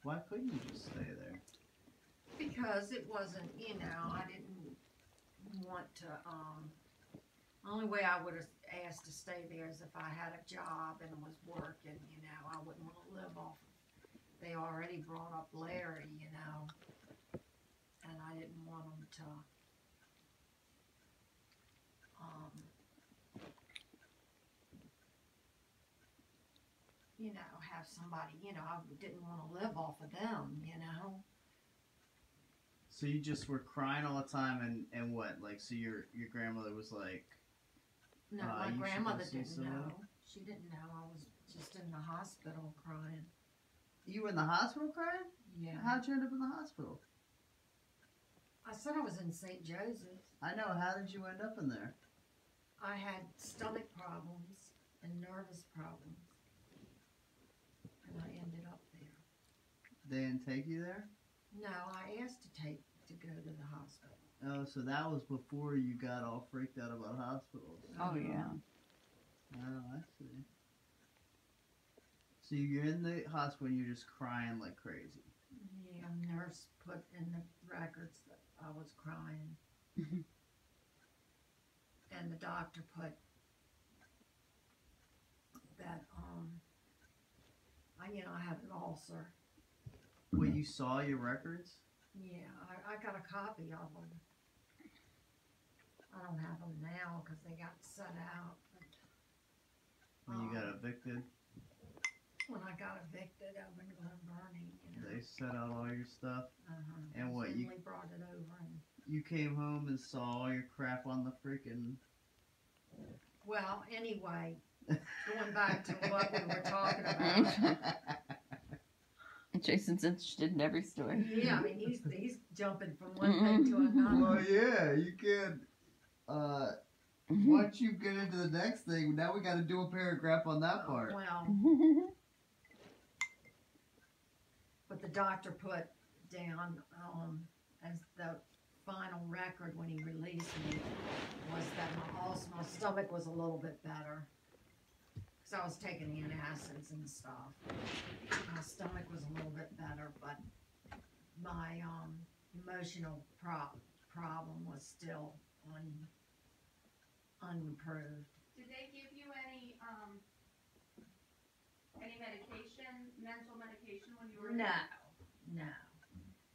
Why couldn't you just stay there? Because it wasn't, I didn't want to, only way I would have asked to stay there is if I had a job and was working, I wouldn't want to live off of, they already brought up Larry, and I didn't want them to, have somebody, I didn't want to live off of them, So you just were crying all the time, and what? Like, so your grandmother was like, No, you my should go grandmother see didn't somebody? know. She didn't know I was just in the hospital crying. You were in the hospital crying? Yeah. How'd you end up in the hospital? I said I was in St. Joseph's. I know. How did you end up in there? I had stomach problems and nervous problems, and I ended up there. They didn't take you there? No, I asked to go to the hospital. Oh, so that was before you got all freaked out about hospitals. Oh, yeah. Oh, I see. So you're in the hospital and you're just crying like crazy. Yeah, nurse put in the records that I was crying. And the doctor put that, I have an ulcer. Well, you saw your records? Yeah, I got a copy of them. I don't have them now because they got set out. But, When you got evicted? when I got evicted over in Glen Burnie, They set out all your stuff? And what, you Finley brought it over and. You came home and saw all your crap on the freaking... Well, anyway, going back to what we were talking about. Jason's interested in every story. Yeah, I mean, he's jumping from one thing to another. Well, yeah, you can... Once you get into the next thing, now we got to do a paragraph on that part. Well, but the doctor put down as the final record when he released me was that my stomach was a little bit better because I was taking antacids and stuff. My stomach was a little bit better, but my emotional problem was still unimproved. Did they give you any medication, mental medication when you were there? No.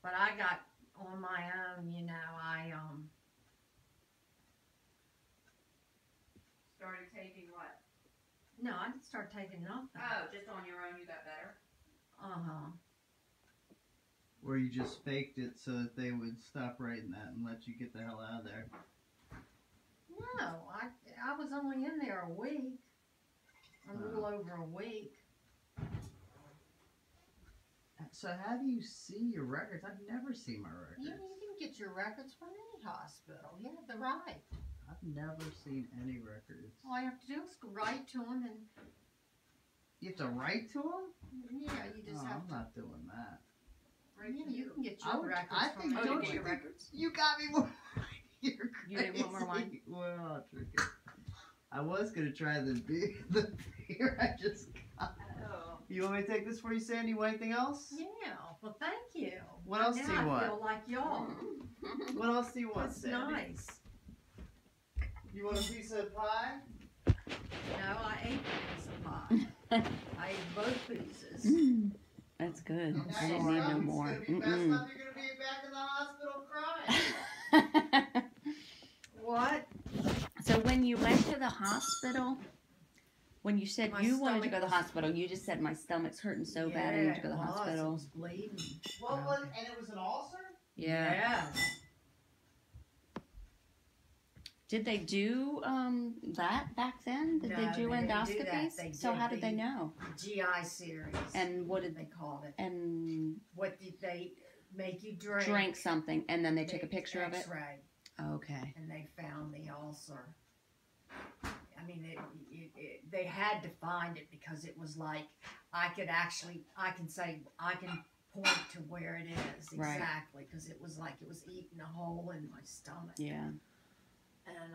But I got on my own, I Started taking what? no, I didn't start taking nothing. Oh, just on your own you got better? Where you just faked it so that they would stop writing that and let you get the hell out of there. No, I was only in there a week. A little over a week. So how do you see your records? I've never seen my records. You can get your records from any hospital. You have the right. I've never seen any records. All I have to do is write to them, and You have to write to them? yeah, you just have I'm to. not doing that. Yeah, you can get I your would- records I from think any- don't get your you think- records? You got me more. You're You didn't want more wine? crazy. Well, I'll drink it. I was gonna try the beer I just got. Oh. You want me to take this for you, Sandy? You want anything else? Yeah, well, thank you. What else now do you I want? feel like y'all. What else do you want, That's Sandy? nice. You want a piece of pie? No, I ate the piece of pie. I ate both pieces. That's good. Now I your didn't need no stomach's more. gonna be messed Mm-mm. up. You're gonna be back in the hospital crying. What? So when you went to the hospital, when you said My you wanted to go to the stomach was- hospital, you just said my stomach's hurting so bad I need to go to the it was. It hospital. was bleeding. What was? And it was an ulcer? Yeah. Yes. Did they do that back then? Did No, they do they didn't do that. endoscopies? They So did how did they the- know? GI series. And what did they called it? and What did they make you drink? drink something and then they took a picture of it? X-ray, Okay. and they found the ulcer. I mean, they had to find it because it was like I can point to where it is Right. exactly because it was like it was eating a hole in my stomach. Yeah. And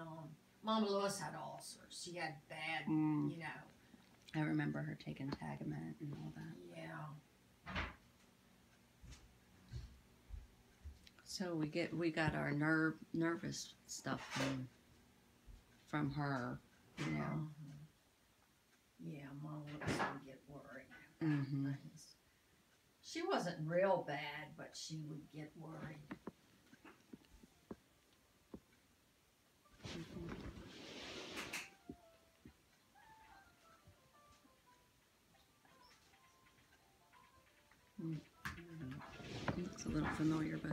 Mama Lewis had ulcers. She had bad, Mm. you know. I remember her taking Tagamet and all that. Yeah. So we got our nervous stuff from her, you know. Yeah, Mom looks to get worried. Mm-hmm. She wasn't real bad, but she would get worried. Looks a little familiar, but